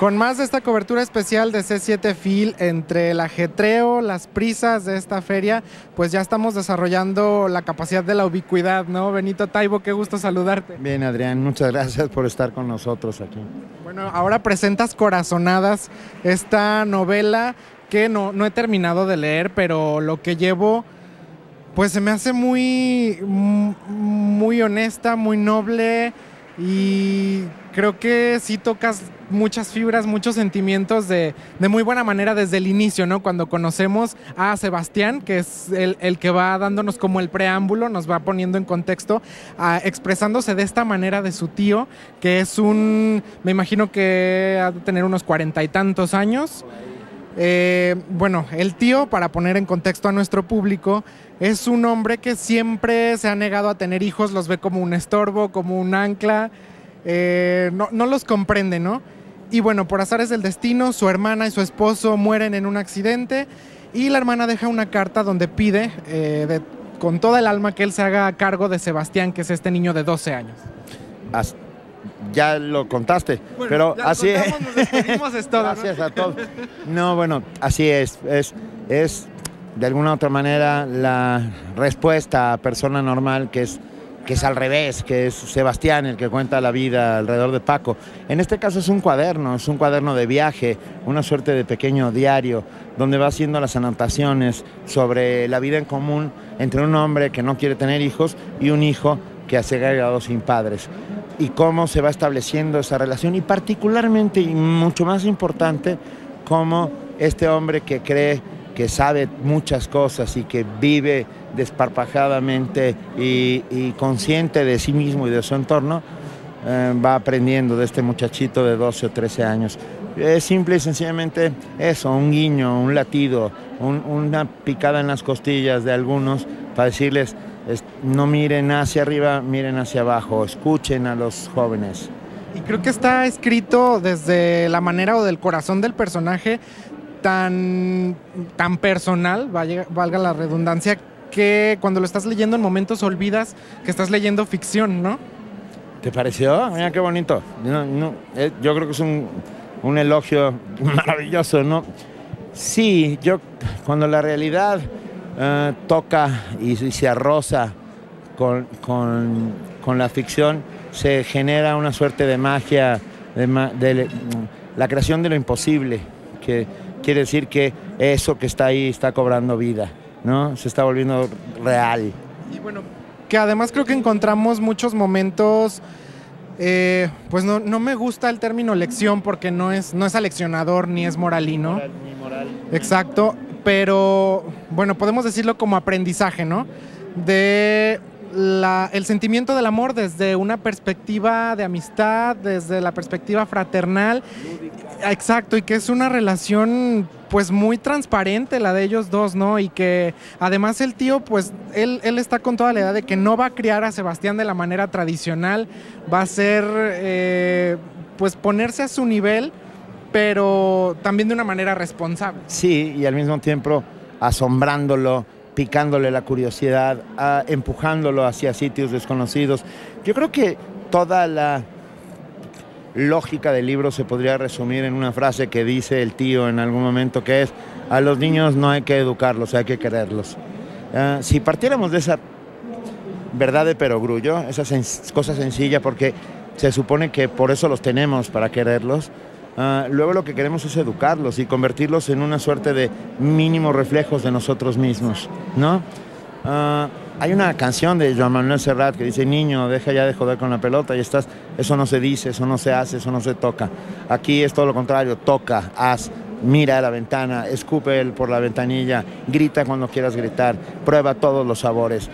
Con más de esta cobertura especial de C7 Phil, entre el ajetreo, las prisas de esta feria, pues ya estamos desarrollando la capacidad de la ubicuidad, ¿no? Benito Taibo, qué gusto saludarte. Bien, Adrián, muchas gracias por estar con nosotros aquí. Bueno, ahora presentas Corazonadas, esta novela que no he terminado de leer, pero lo que llevo, pues se me hace muy honesta, muy noble, y creo que sí tocas muchas fibras, muchos sentimientos de muy buena manera desde el inicio, ¿no? Cuando conocemos a Sebastián, que es el que va dándonos como el preámbulo, nos va poniendo en contexto, expresándose de esta manera de su tío, que es me imagino que ha de tener unos 40 y tantos años. Bueno, el tío, para poner en contexto a nuestro público, es un hombre que siempre se ha negado a tener hijos, los ve como un estorbo, como un ancla, no los comprende, ¿no? Y bueno, por azares del destino, su hermana y su esposo mueren en un accidente y la hermana deja una carta donde pide con toda el alma que él se haga cargo de Sebastián, que es este niño de 12 años. Ya lo contaste, bueno, pero así contamos, nos despedimos, es todo. Gracias, ¿no? A todos. No, bueno, así es de alguna u otra manera la respuesta a persona normal, que es al revés, que es Sebastián el que cuenta la vida alrededor de Paco. En este caso es un cuaderno de viaje, una suerte de pequeño diario, donde va haciendo las anotaciones sobre la vida en común entre un hombre que no quiere tener hijos y un hijo que se ha quedado sin padres, y cómo se va estableciendo esa relación, y particularmente, y mucho más importante, cómo este hombre que cree que sabe muchas cosas y que vive desparpajadamente y consciente de sí mismo y de su entorno, va aprendiendo de este muchachito de 12 o 13 años. Es simple y sencillamente eso, un guiño, un latido, una picada en las costillas de algunos para decirles: no miren hacia arriba, miren hacia abajo, escuchen a los jóvenes. Y creo que está escrito desde la manera o del corazón del personaje tan personal, valga la redundancia, que cuando lo estás leyendo en momentos olvidas que estás leyendo ficción, ¿no? ¿Te pareció? Mira qué bonito. Yo creo que es un elogio maravilloso, ¿no? Sí, cuando la realidad toca y se arroza con la ficción, se genera una suerte de magia, de la creación de lo imposible, que quiere decir que eso que está ahí está cobrando vida, ¿no? Se está volviendo real. Y bueno, que además creo que encontramos muchos momentos, pues no me gusta el término lección porque no es aleccionador ni es moralino. Ni moral. Exacto, pero bueno, podemos decirlo como aprendizaje, ¿no? El sentimiento del amor desde una perspectiva de amistad, desde la perspectiva fraternal. Lúdica. Exacto, y que es una relación pues muy transparente la de ellos dos, ¿no? Y que además el tío, pues él está con toda la edad de que no va a criar a Sebastián de la manera tradicional, va a ser pues ponerse a su nivel, pero también de una manera responsable. Sí, y al mismo tiempo asombrándolo, picándole la curiosidad, empujándolo hacia sitios desconocidos. Yo creo que toda la lógica del libro se podría resumir en una frase que dice el tío en algún momento, que es: a los niños no hay que educarlos, hay que quererlos. Si partiéramos de esa verdad de perogrullo, esa cosa sencilla, porque se supone que por eso los tenemos, para quererlos, luego lo que queremos es educarlos y convertirlos en una suerte de mínimos reflejos de nosotros mismos, ¿no? Hay una canción de Joan Manuel Serrat que dice: niño, deja ya de joder con la pelota, y eso no se dice, eso no se hace, eso no se toca. Aquí es todo lo contrario: toca, haz, mira a la ventana, escupe por la ventanilla, grita cuando quieras gritar, prueba todos los sabores,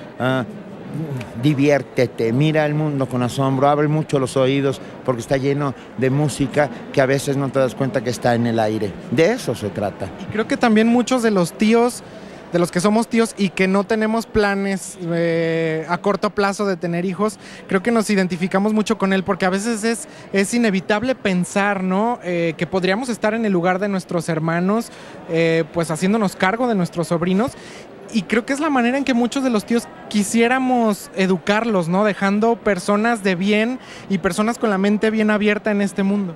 diviértete, mira el mundo con asombro, abre mucho los oídos porque está lleno de música que a veces no te das cuenta que está en el aire. De eso se trata. Y creo que también muchos de los tíos, de los que somos tíos y que no tenemos planes a corto plazo de tener hijos, creo que nos identificamos mucho con él, porque a veces es inevitable pensar, ¿no? Que podríamos estar en el lugar de nuestros hermanos, pues haciéndonos cargo de nuestros sobrinos. Y creo que es la manera en que muchos de los tíos quisiéramos educarlos, ¿no? Dejando personas de bien y personas con la mente bien abierta en este mundo.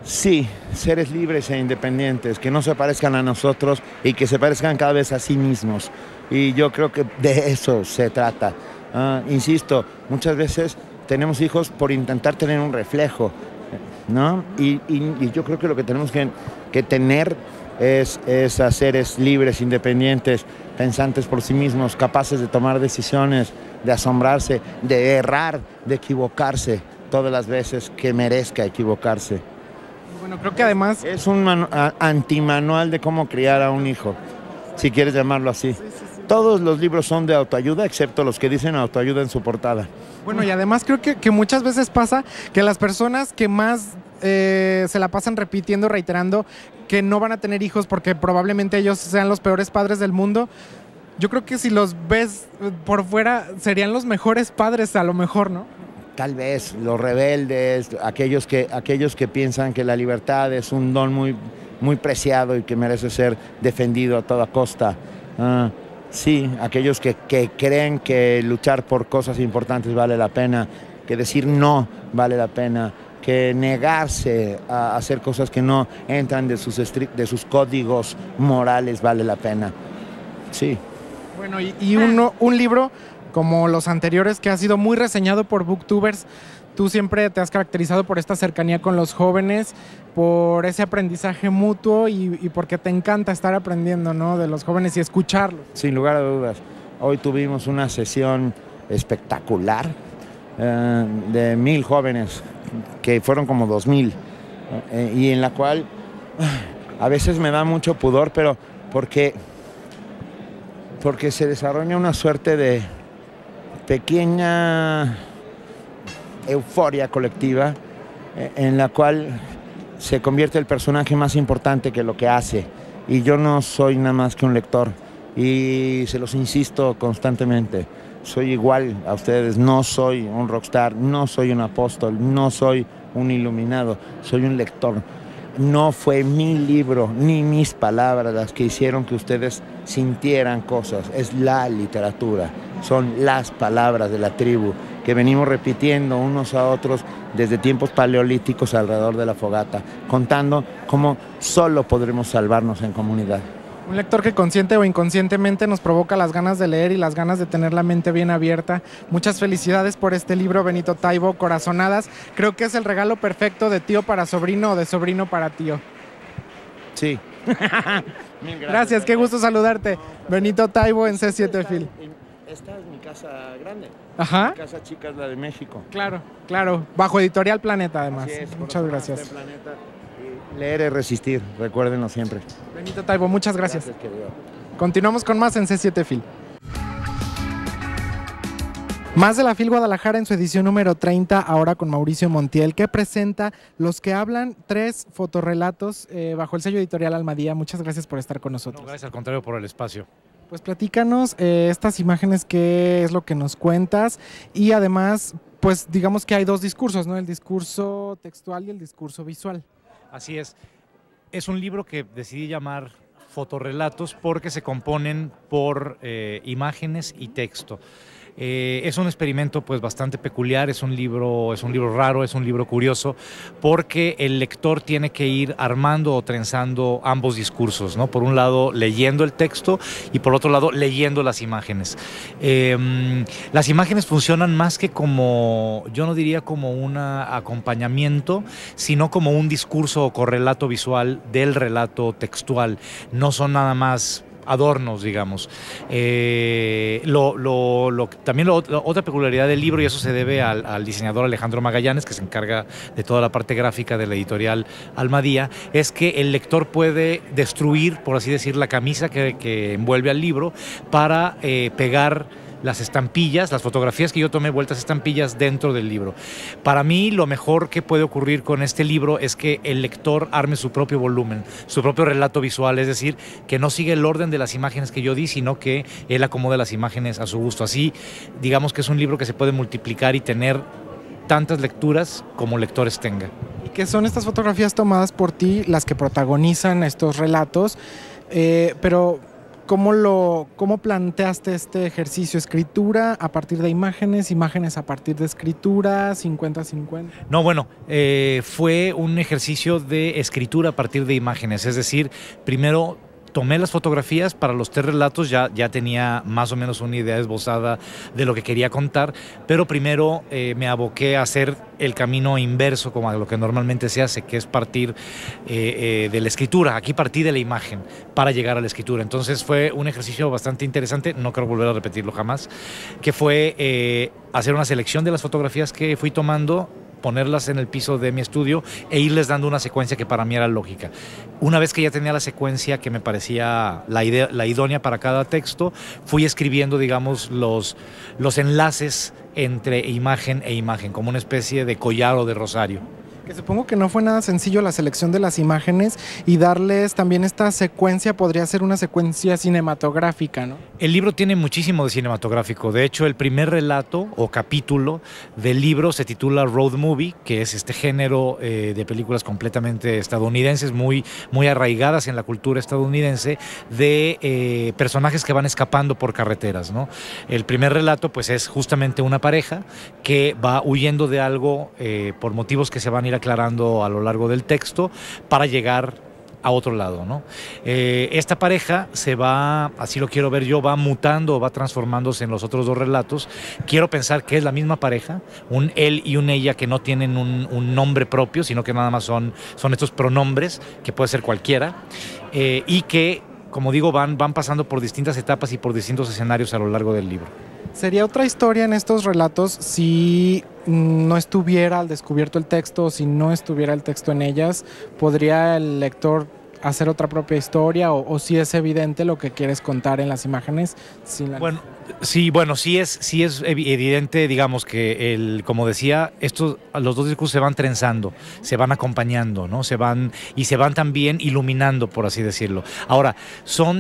Sí, seres libres e independientes, que no se parezcan a nosotros y que se parezcan cada vez a sí mismos. Y yo creo que de eso se trata. Insisto, muchas veces tenemos hijos por intentar tener un reflejo, ¿no? Y yo creo que lo que tenemos que tener es a seres libres, independientes, pensantes por sí mismos, capaces de tomar decisiones, de asombrarse, de errar, de equivocarse todas las veces que merezca equivocarse. Bueno, creo que además... Es un antimanual de cómo criar a un hijo, si quieres llamarlo así. Sí. Todos los libros son de autoayuda, excepto los que dicen autoayuda en su portada. Bueno, y además creo que muchas veces pasa que las personas que más se la pasan repitiendo, reiterando que no van a tener hijos porque probablemente ellos sean los peores padres del mundo, yo creo que si los ves por fuera serían los mejores padres a lo mejor, ¿no? Tal vez los rebeldes, aquellos que piensan que la libertad es un don muy, muy preciado y que merece ser defendido a toda costa. Sí, aquellos que creen que luchar por cosas importantes vale la pena, que decir no vale la pena, que negarse a hacer cosas que no entran de sus códigos morales vale la pena. Sí. Bueno, y un libro como los anteriores que ha sido muy reseñado por booktubers. Tú siempre te has caracterizado por esta cercanía con los jóvenes, por ese aprendizaje mutuo y porque te encanta estar aprendiendo, ¿no?, de los jóvenes y escucharlos. Sin lugar a dudas. Hoy tuvimos una sesión espectacular de 1000 jóvenes, que fueron como 2000, y en la cual a veces me da mucho pudor, pero porque se desarrolla una suerte de pequeña euforia colectiva en la cual se convierte el personaje más importante que lo que hace, y yo no soy nada más que un lector, y se los insisto constantemente, soy igual a ustedes, no soy un rockstar, no soy un apóstol, no soy un iluminado, soy un lector. No fue mi libro ni mis palabras las que hicieron que ustedes sintieran cosas, es la literatura, son las palabras de la tribu que venimos repitiendo unos a otros desde tiempos paleolíticos alrededor de la fogata, contando cómo solo podremos salvarnos en comunidad. Un lector que consciente o inconscientemente nos provoca las ganas de leer y las ganas de tener la mente bien abierta. Muchas felicidades por este libro, Benito Taibo, Corazonadas. Creo que es el regalo perfecto de tío para sobrino o de sobrino para tío. Sí. Mil gracias, qué gusto saludarte. Benito Taibo en C7 Film. Esta es mi casa grande. Ajá. Mi casa chica es la de México. Claro, claro. Bajo Editorial Planeta, además. Así es, muchas gracias. Planeta. Leer es resistir, recuérdenlo siempre. Benito Taibo, muchas gracias. Gracias, querido. Continuamos con más en C7 Film. Más de la FIL Guadalajara en su edición número 30, ahora con Mauricio Montiel, que presenta Los que hablan, 3 fotorrelatos bajo el sello editorial Almadía. Muchas gracias por estar con nosotros. No, gracias, al contrario, por el espacio. Pues platícanos estas imágenes, qué es lo que nos cuentas, y además, pues digamos que hay 2 discursos, ¿no? El discurso textual y el discurso visual. Así es un libro que decidí llamar Fotorrelatos porque se componen por imágenes y texto. Es un experimento pues bastante peculiar, es un libro raro, es un libro curioso, porque el lector tiene que ir armando o trenzando ambos discursos, ¿no? Por un lado leyendo el texto y por otro lado leyendo las imágenes. Las imágenes funcionan más que como, yo no diría como un acompañamiento, sino como un discurso o correlato visual del relato textual. No son nada más adornos, digamos. También otra peculiaridad del libro, y eso se debe al diseñador Alejandro Magallanes, que se encarga de toda la parte gráfica de la editorial Almadía, es que el lector puede destruir, por así decir, la camisa que envuelve al libro para pegar las estampillas, las fotografías que yo tomé vueltas estampillas dentro del libro. Para mí lo mejor que puede ocurrir con este libro es que el lector arme su propio volumen, su propio relato visual, es decir, que no sigue el orden de las imágenes que yo di, sino que él acomode las imágenes a su gusto. Así, digamos que es un libro que se puede multiplicar y tener tantas lecturas como lectores tenga. ¿Y qué son estas fotografías tomadas por ti las que protagonizan estos relatos? Pero ¿cómo planteaste este ejercicio? ¿Escritura a partir de imágenes, imágenes a partir de escritura, 50-50? No, bueno, fue un ejercicio de escritura a partir de imágenes, es decir, primero tomé las fotografías para los 3 relatos, ya tenía más o menos una idea esbozada de lo que quería contar, pero primero me aboqué a hacer el camino inverso, como a lo que normalmente se hace, que es partir de la escritura. Aquí partí de la imagen para llegar a la escritura. Entonces fue un ejercicio bastante interesante, no quiero volver a repetirlo jamás, que fue hacer una selección de las fotografías que fui tomando, ponerlas en el piso de mi estudio e irles dando una secuencia que para mí era lógica. Una vez que ya tenía la secuencia que me parecía la idónea para cada texto, fui escribiendo, digamos, los enlaces entre imagen e imagen, como una especie de collar o de rosario. Que supongo que no fue nada sencillo la selección de las imágenes y darles también esta secuencia, podría ser una secuencia cinematográfica, ¿no? El libro tiene muchísimo de cinematográfico. De hecho, el primer relato o capítulo del libro se titula Road Movie, que es este género de películas completamente estadounidenses, muy arraigadas en la cultura estadounidense, de personajes que van escapando por carreteras, ¿no? El primer relato, pues, es justamente una pareja que va huyendo de algo por motivos que se van a ir aclarando a lo largo del texto para llegar a otro lado, ¿no? Esta pareja se va, así lo quiero ver yo, va mutando, va transformándose en los otros 2 relatos. Quiero pensar que es la misma pareja, un él y un ella que no tienen un nombre propio, sino que nada más son estos pronombres, que puede ser cualquiera, y que, como digo, van pasando por distintas etapas y por distintos escenarios a lo largo del libro. ¿Sería otra historia en estos relatos si no estuviera al descubierto el texto, o si no estuviera el texto en ellas? ¿Podría el lector hacer otra propia historia o si es evidente lo que quieres contar en las imágenes? Bueno, sí es evidente, digamos, que como decía, los 2 discursos se van trenzando, se van acompañando, ¿no? Se van también iluminando, por así decirlo. Ahora,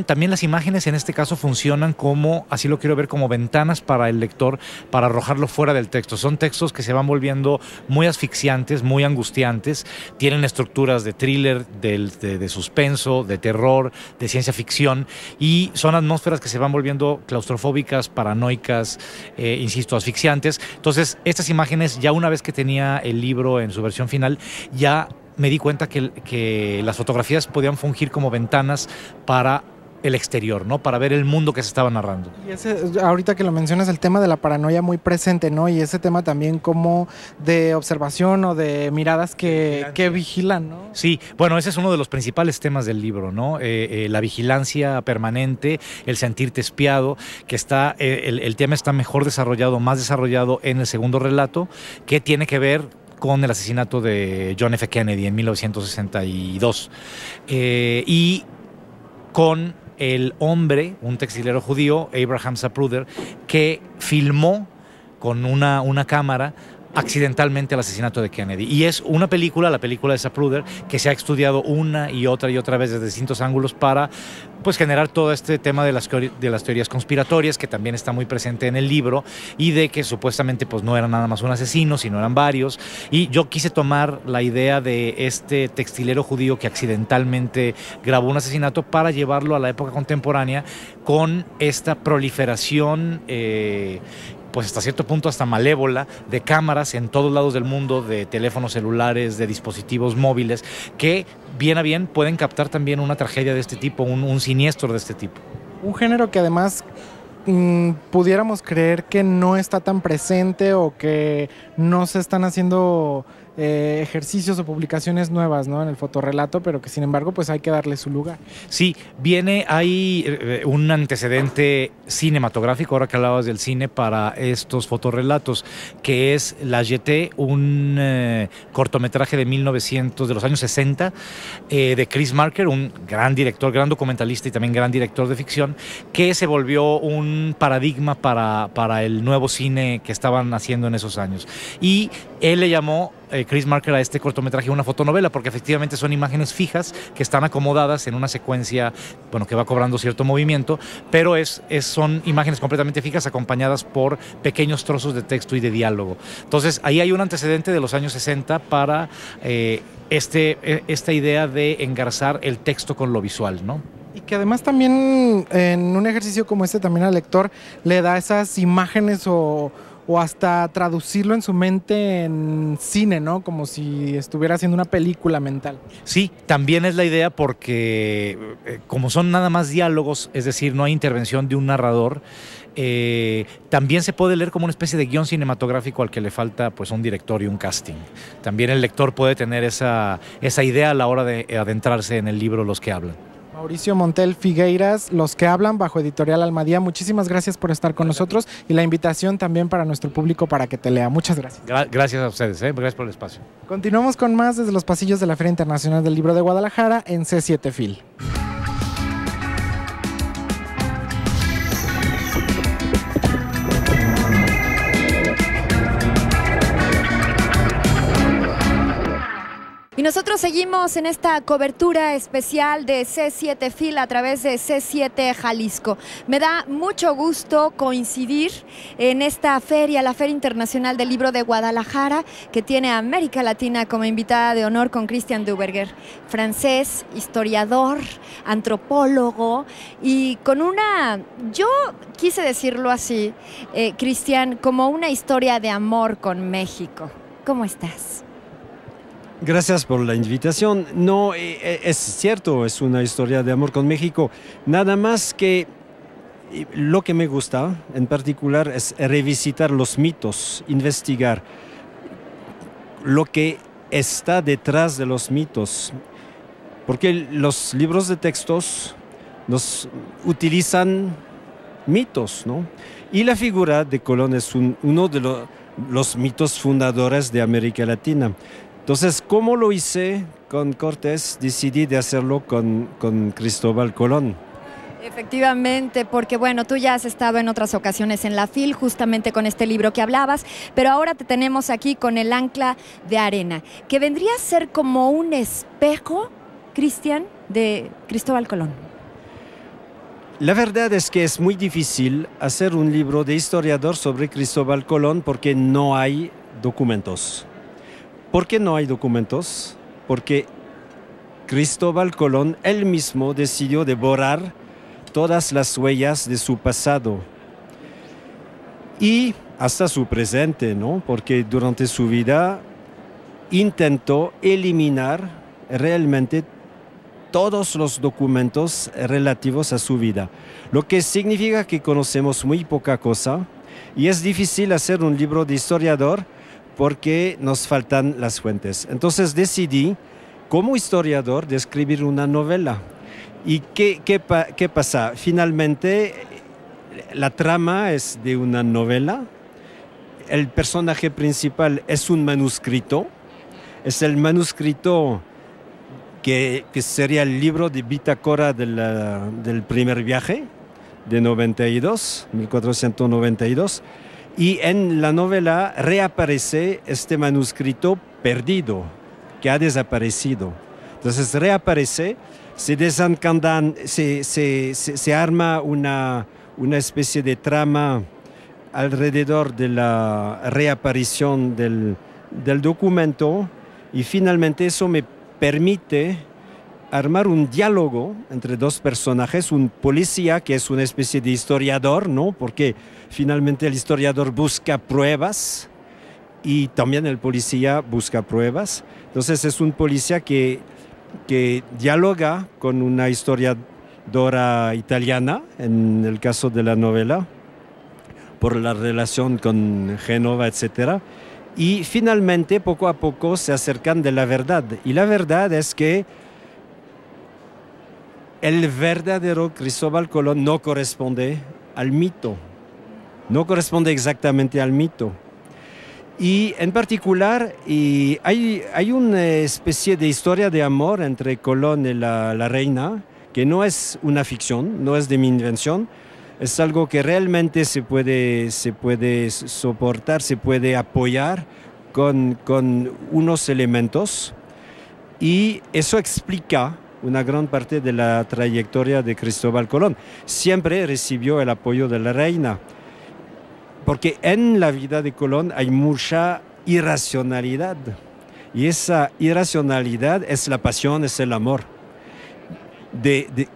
también las imágenes en este caso funcionan como, así lo quiero ver, como ventanas para el lector, para arrojarlo fuera del texto. Son textos que se van volviendo muy asfixiantes, muy angustiantes, tienen estructuras de thriller, de suspenso, de terror, de ciencia ficción, y son atmósferas que se van volviendo claustrofóbicas, paranoicas, insisto, asfixiantes. Entonces, estas imágenes, ya una vez que tenía el libro en su versión final, ya me di cuenta que las fotografías podían fungir como ventanas para el exterior, ¿no? Para ver el mundo que se estaba narrando. Y ahorita que lo mencionas, el tema de la paranoia muy presente, ¿no? Y ese tema también como de observación o de miradas que vigilan, ¿no? Sí, bueno, ese es uno de los principales temas del libro, ¿no? La vigilancia permanente, el sentirte espiado, que está, el tema está mejor desarrollado, más desarrollado en el segundo relato, que tiene que ver con el asesinato de John F. Kennedy en 1962. Y con el hombre, un textilero judío, Abraham Zapruder, que filmó con una cámara accidentalmente el asesinato de Kennedy. Y es una película, la película de Zapruder, que se ha estudiado una y otra vez desde distintos ángulos para, pues, generar todo este tema de las teorías conspiratorias, que también está muy presente en el libro, y de que supuestamente, pues, no era nada más un asesino, sino eran varios. Y yo quise tomar la idea de este textilero judío que accidentalmente grabó un asesinato para llevarlo a la época contemporánea con esta proliferación pues hasta cierto punto hasta malévola, de cámaras en todos lados del mundo, de teléfonos celulares, de dispositivos móviles, que bien a bien pueden captar también una tragedia de este tipo, un siniestro de este tipo. Un género que además pudiéramos creer que no está tan presente o que no se están haciendo ejercicios o publicaciones nuevas, ¿no?, en el fotorrelato, pero que sin embargo pues hay que darle su lugar. Sí, hay un antecedente cinematográfico, ahora que hablabas del cine, para estos fotorrelatos, que es La Jetée, un cortometraje de de los años 60, de Chris Marker, un gran director, gran documentalista y también gran director de ficción, que se volvió un paradigma para el nuevo cine que estaban haciendo en esos años. Y él le llamó, Chris Marker, a este cortometraje una fotonovela, porque efectivamente son imágenes fijas que están acomodadas en una secuencia, bueno, que va cobrando cierto movimiento, pero son imágenes completamente fijas acompañadas por pequeños trozos de texto y de diálogo. Entonces, ahí hay un antecedente de los años 60 para esta idea de engarzar el texto con lo visual, ¿no? ¿Y que además también en un ejercicio como este también al lector le da esas imágenes o hasta traducirlo en su mente en cine, ¿no? Como si estuviera haciendo una película mental. Sí, también es la idea porque como son nada más diálogos, es decir, no hay intervención de un narrador, también se puede leer como una especie de guión cinematográfico al que le falta pues un director y un casting. También el lector puede tener esa idea a la hora de adentrarse en el libro Los que hablan. Mauricio Montel Figueiras, Los que hablan, bajo Editorial Almadía. Muchísimas gracias por estar con nosotros y la invitación también para nuestro público para que te lea. Muchas gracias. Gracias a ustedes, gracias por el espacio. Continuamos con más desde los pasillos de la Feria Internacional del Libro de Guadalajara en C7 Fil. Y nosotros seguimos en esta cobertura especial de C7 Fil a través de C7 Jalisco. Me da mucho gusto coincidir en esta feria, la Feria Internacional del Libro de Guadalajara, que tiene a América Latina como invitada de honor con Christian Duberger, francés, historiador, antropólogo y con una, yo quise decirlo así, Christian, como una historia de amor con México. ¿Cómo estás? Gracias por la invitación. No, es cierto, es una historia de amor con México. Nada más que lo que me gusta en particular es revisitar los mitos, investigar lo que está detrás de los mitos. Porque los libros de textos nos utilizan mitos, ¿no? Y la figura de Colón es uno de los mitos fundadores de América Latina. Entonces, como lo hice con Cortés, decidí de hacerlo con Cristóbal Colón. Efectivamente, porque bueno, tú ya has estado en otras ocasiones en la FIL, justamente con este libro que hablabas, pero ahora te tenemos aquí con El ancla de arena, que vendría a ser como un espejo, Cristian, de Cristóbal Colón. La verdad es que es muy difícil hacer un libro de historiador sobre Cristóbal Colón porque no hay documentos. ¿Por qué no hay documentos? Porque Cristóbal Colón él mismo decidió de borrar todas las huellas de su pasado y hasta su presente, ¿no? Porque durante su vida intentó eliminar realmente todos los documentos relativos a su vida, lo que significa que conocemos muy poca cosa y es difícil hacer un libro de historiador porque nos faltan las fuentes. Entonces decidí, como historiador, de escribir una novela. ¿Y qué pasa? Finalmente, la trama es de una novela. El personaje principal es un manuscrito. Es el manuscrito que sería el libro de bitácora del primer viaje de 1492. Y en la novela reaparece este manuscrito perdido, que ha desaparecido. Entonces reaparece, se desencadenan, se arma una especie de trama alrededor de la reaparición del documento y finalmente eso me permite armar un diálogo entre dos personajes, un policía que es una especie de historiador, ¿no? Porque finalmente el historiador busca pruebas y también el policía busca pruebas. Entonces es un policía que dialoga con una historiadora italiana, en el caso de la novela, por la relación con Génova, etc. Y finalmente, poco a poco, se acercan de la verdad. Y la verdad es que el verdadero Cristóbal Colón no corresponde al mito, no corresponde exactamente al mito. Y en particular hay una especie de historia de amor entre Colón y la reina, que no es una ficción, no es de mi invención, es algo que realmente se puede soportar, se puede apoyar con unos elementos, y eso explica una gran parte de la trayectoria de Cristóbal Colón. Siempre recibió el apoyo de la reina, porque en la vida de Colón hay mucha irracionalidad, y esa irracionalidad es la pasión, es el amor.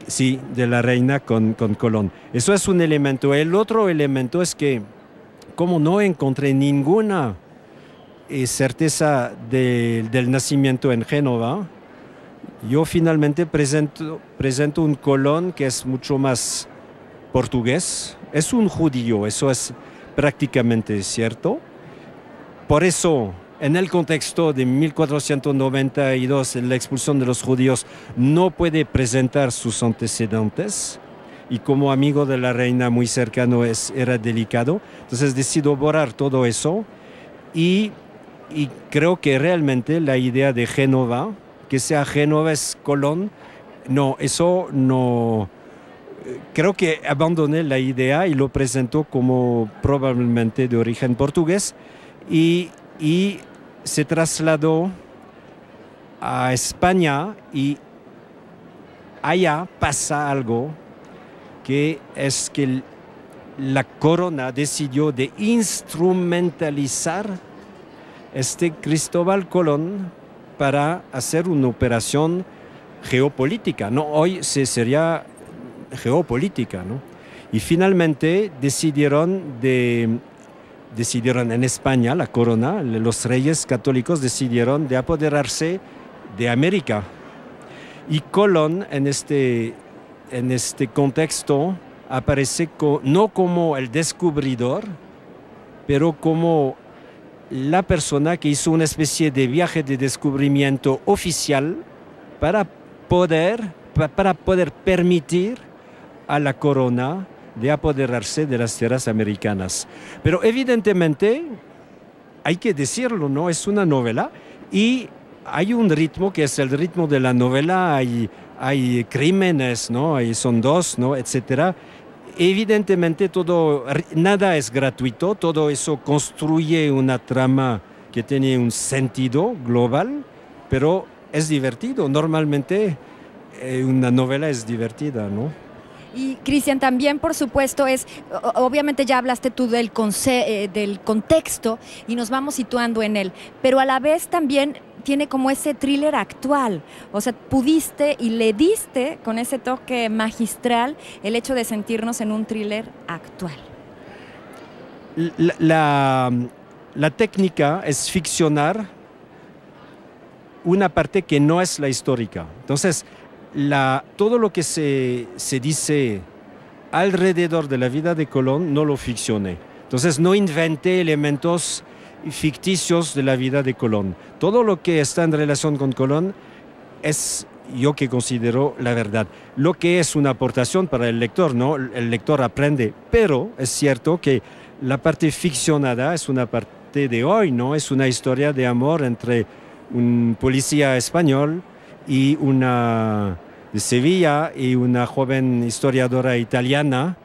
Sí, de la reina con Colón. Eso es un elemento. El otro elemento es que, como no encontré ninguna certeza del nacimiento en Génova, yo finalmente presento un Colón que es mucho más portugués. Es un judío, eso es prácticamente cierto. Por eso, en el contexto de 1492, la expulsión de los judíos, no puede presentar sus antecedentes. Y como amigo de la reina muy cercano era delicado. Entonces decido borrar todo eso. Y creo que realmente la idea de Génova, que sea Génova es Colón, no, eso no. Creo que abandoné la idea y lo presento como probablemente de origen portugués y se trasladó a España y allá pasa algo que es que la corona decidió de instrumentalizar Cristóbal Colón para hacer una operación geopolítica, ¿no? Hoy sería geopolítica, ¿no? Y finalmente decidieron en España, la corona, los reyes católicos decidieron de apoderarse de América. Y Colón en este contexto aparece no como el descubridor, pero como la persona que hizo una especie de viaje de descubrimiento oficial para poder permitir a la corona de apoderarse de las tierras americanas. Pero evidentemente, hay que decirlo, ¿no? Es una novela y hay un ritmo que es el ritmo de la novela, hay crímenes, ¿no? Son dos, ¿no? Etcétera. Evidentemente nada es gratuito, todo eso construye una trama que tiene un sentido global, pero es divertido. Normalmente una novela es divertida, ¿no? Y Cristian, también por supuesto obviamente ya hablaste tú del contexto y nos vamos situando en él, pero a la vez también tiene como ese thriller actual, o sea, pudiste y le diste con ese toque magistral el hecho de sentirnos en un thriller actual. La técnica es ficcionar una parte que no es la histórica. Entonces, todo lo que se dice alrededor de la vida de Colón no lo ficcioné. Entonces no inventé elementos ficticios de la vida de Colón. Todo lo que está en relación con Colón es yo que considero la verdad. Lo que es una aportación para el lector, ¿no? El lector aprende, pero es cierto que la parte ficcionada es una parte de hoy, ¿no? Es una historia de amor entre un policía español y una de Sevilla y una joven historiadora italiana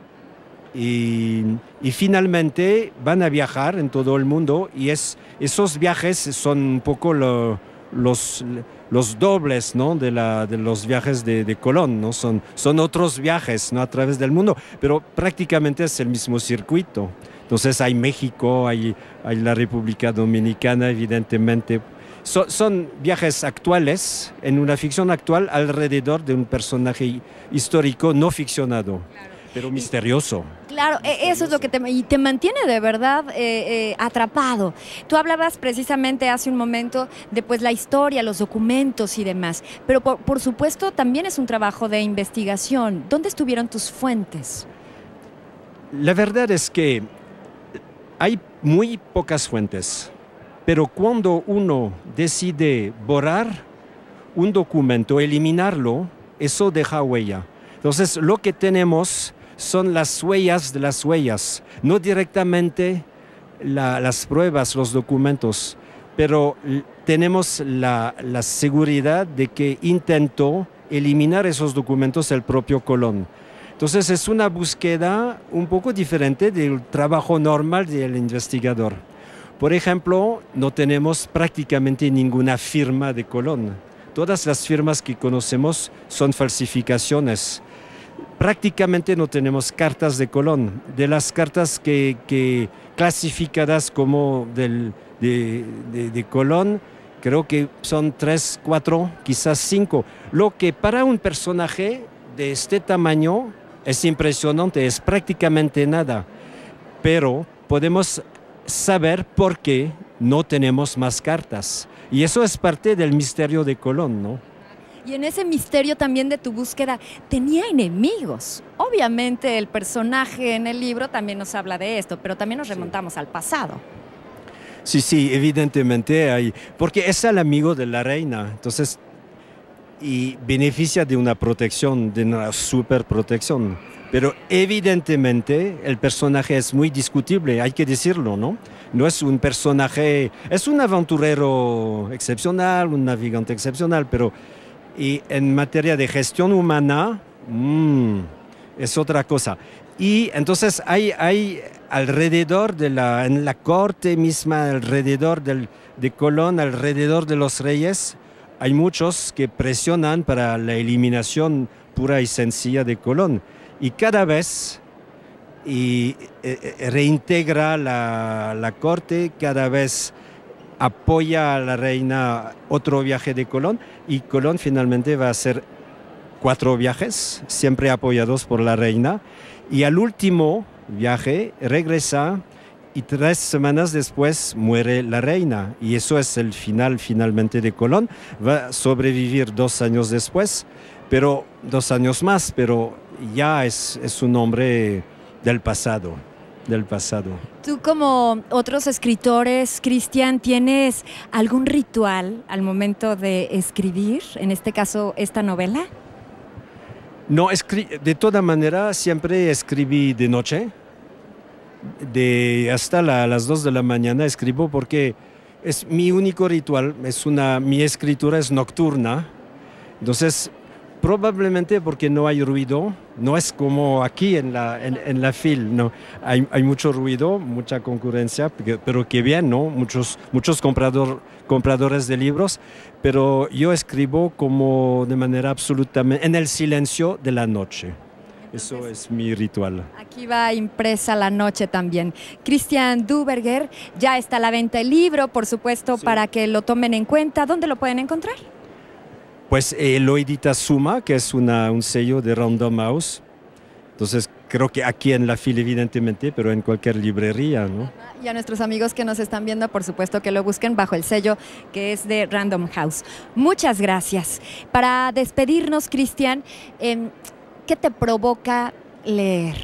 y finalmente van a viajar en todo el mundo y esos viajes son un poco los dobles, ¿no? de los viajes de Colón, ¿no? Son otros viajes, ¿no? A través del mundo, pero prácticamente es el mismo circuito. Entonces hay México, hay la República Dominicana, evidentemente. Son viajes actuales, en una ficción actual, alrededor de un personaje histórico no ficcionado, pero misterioso. Claro, eso es lo que te mantiene de verdad atrapado. Tú hablabas precisamente hace un momento de pues, la historia, los documentos y demás, pero por supuesto también es un trabajo de investigación. ¿Dónde estuvieron tus fuentes? La verdad es que hay muy pocas fuentes. Pero cuando uno decide borrar un documento, eliminarlo, eso deja huella. Entonces, lo que tenemos son las huellas de las huellas, no directamente las pruebas, los documentos, pero tenemos la seguridad de que intentó eliminar esos documentos el propio Colón. Entonces, es una búsqueda un poco diferente del trabajo normal del investigador. Por ejemplo, no tenemos prácticamente ninguna firma de Colón. Todas las firmas que conocemos son falsificaciones. Prácticamente no tenemos cartas de Colón. De las cartas que clasificadas como de Colón, Creo que son 3, 4, quizás 5. Lo que para un personaje de este tamaño es impresionante, es prácticamente nada. Pero podemos saber por qué no tenemos más cartas. Y eso es parte del misterio de Colón, ¿no? Y en ese misterio también de tu búsqueda, tenía enemigos. Obviamente el personaje en el libro también nos habla de esto, pero también nos remontamos al pasado. Sí, evidentemente hay, porque es el amigo de la reina, entonces, y beneficia de una protección, de una super protección. Pero evidentemente el personaje es muy discutible, hay que decirlo, ¿no? No es un personaje, es un aventurero excepcional, un navegante excepcional, pero y en materia de gestión humana, es otra cosa. Y entonces hay alrededor en la corte misma, alrededor de Colón, alrededor de los reyes, hay muchos que presionan para la eliminación pura y sencilla de Colón. Y cada vez reintegra la corte, cada vez apoya a la reina otro viaje de Colón, y Colón finalmente va a hacer 4 viajes, siempre apoyados por la reina, y al último viaje regresa y 3 semanas después muere la reina, y eso es el final finalmente de Colón. Va a sobrevivir 2 años después, pero 2 años más, pero ya es un hombre del pasado. Tú, como otros escritores, Cristian, ¿tienes algún ritual al momento de escribir, en este caso, esta novela? No, de toda manera siempre escribí de noche, hasta las 2 de la mañana escribo, porque es mi único ritual, mi escritura es nocturna, entonces probablemente porque no hay ruido, no es como aquí en la FIL, no, hay mucho ruido, mucha concurrencia, pero que bien, ¿no? Muchos compradores de libros, pero yo escribo como de manera absolutamente, en el silencio de la noche. Eso es mi ritual. Aquí va impresa la noche también. Cristian Duverger, ya está a la venta el libro, por supuesto, sí, para que lo tomen en cuenta. ¿Dónde lo pueden encontrar? Pues lo edita Suma, que es un sello de Random House. Entonces creo que aquí en la FIL evidentemente, pero en cualquier librería, ¿no? Y a nuestros amigos que nos están viendo, por supuesto que lo busquen bajo el sello que es de Random House. Muchas gracias. Para despedirnos, Cristian, ¿qué te provoca leer?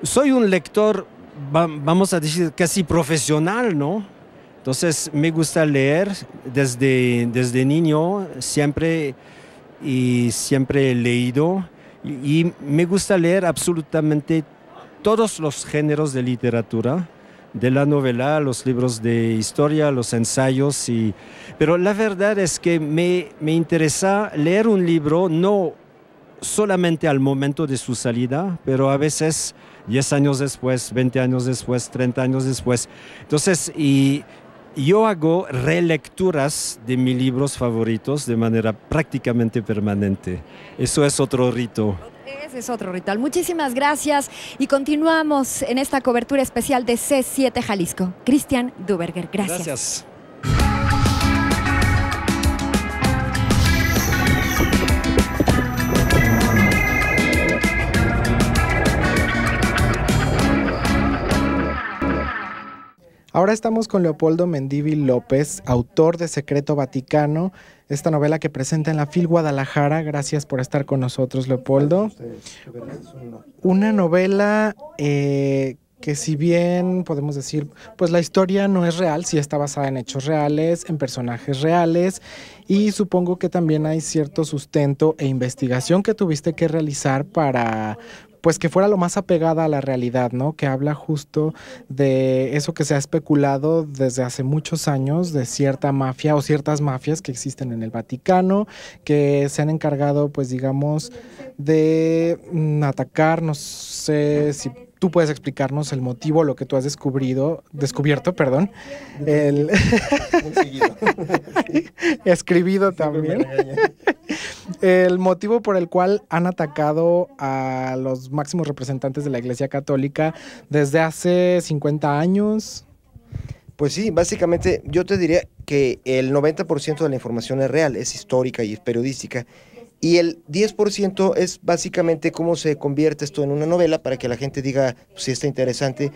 Soy un lector, vamos a decir, casi profesional, ¿no? Entonces me gusta leer desde niño, siempre he leído, y me gusta leer absolutamente todos los géneros de literatura, de la novela, los libros de historia, los ensayos, pero la verdad es que me interesa leer un libro no solamente al momento de su salida, pero a veces 10 años después, 20 años después, 30 años después. Entonces, yo hago relecturas de mis libros favoritos de manera prácticamente permanente. Eso es otro rito. Ese es otro ritual. Muchísimas gracias y continuamos en esta cobertura especial de C7 Jalisco. Cristian Duverger, gracias. Gracias. Ahora estamos con Leopoldo Mendívil López, autor de Secreto Vaticano, esta novela que presenta en la FIL Guadalajara. Gracias por estar con nosotros, Leopoldo. Una novela que, si bien podemos decir, pues la historia no es real, sí está basada en hechos reales, en personajes reales, y supongo que también hay cierto sustento e investigación que tuviste que realizar para, pues, que fuera lo más apegada a la realidad, ¿no? Que habla justo de eso que se ha especulado desde hace muchos años, de cierta mafia o ciertas mafias que existen en el Vaticano, que se han encargado, pues, digamos, de atacar, no sé si tú puedes explicarnos el motivo, lo que tú has descubierto, perdón, escribido también, el motivo por el cual han atacado a los máximos representantes de la Iglesia Católica desde hace 50 años. Pues sí, básicamente yo te diría que el 90% de la información es real, es histórica y es periodística, y el 10% es básicamente cómo se convierte esto en una novela para que la gente diga, pues, si está interesante.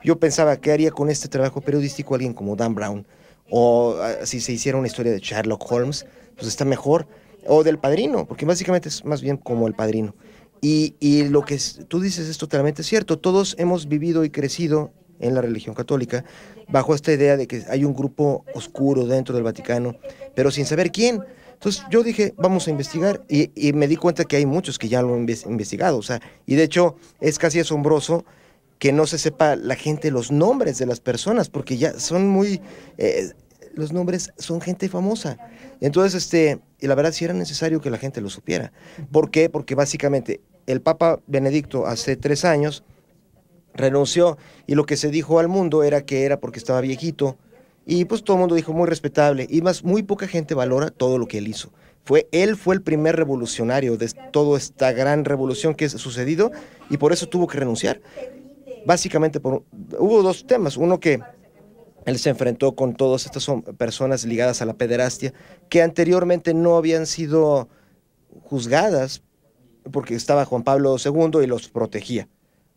Yo pensaba, ¿qué haría con este trabajo periodístico alguien como Dan Brown? O si se hiciera una historia de Sherlock Holmes, pues está mejor. O del Padrino, porque básicamente es más bien como El Padrino. Y lo que tú dices es totalmente cierto. Todos hemos vivido y crecido en la religión católica bajo esta idea de que hay un grupo oscuro dentro del Vaticano, pero sin saber quién. Entonces yo dije, vamos a investigar, y me di cuenta que hay muchos que ya lo han investigado, o sea, y de hecho es casi asombroso que no se sepa la gente los nombres de las personas, porque ya son muy, los nombres son gente famosa. Entonces, y la verdad sí era necesario que la gente lo supiera. ¿Por qué? Porque básicamente el Papa Benedicto hace 3 años renunció, y lo que se dijo al mundo era que era porque estaba viejito, y pues todo el mundo dijo muy respetable, y más muy poca gente valora todo lo que él hizo. Él fue el primer revolucionario de toda esta gran revolución que ha sucedido, y por eso tuvo que renunciar. Básicamente hubo 2 temas, uno que él se enfrentó con todas estas personas ligadas a la pederastia, que anteriormente no habían sido juzgadas, porque estaba Juan Pablo II y los protegía,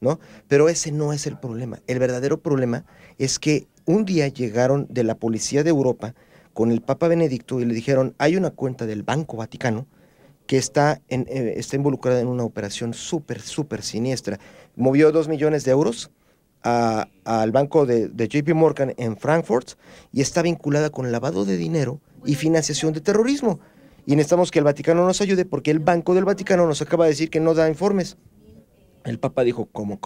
¿no? Pero ese no es el problema. El verdadero problema es que un día llegaron de la policía de Europa con el Papa Benedicto y le dijeron, hay una cuenta del Banco Vaticano que está involucrada en una operación súper siniestra. Movió 2 millones de euros al banco de JP Morgan en Frankfurt, y está vinculada con lavado de dinero y financiación de terrorismo. Y necesitamos que el Vaticano nos ayude porque el Banco del Vaticano nos acaba de decir que no da informes. El Papa dijo, ¿cómo?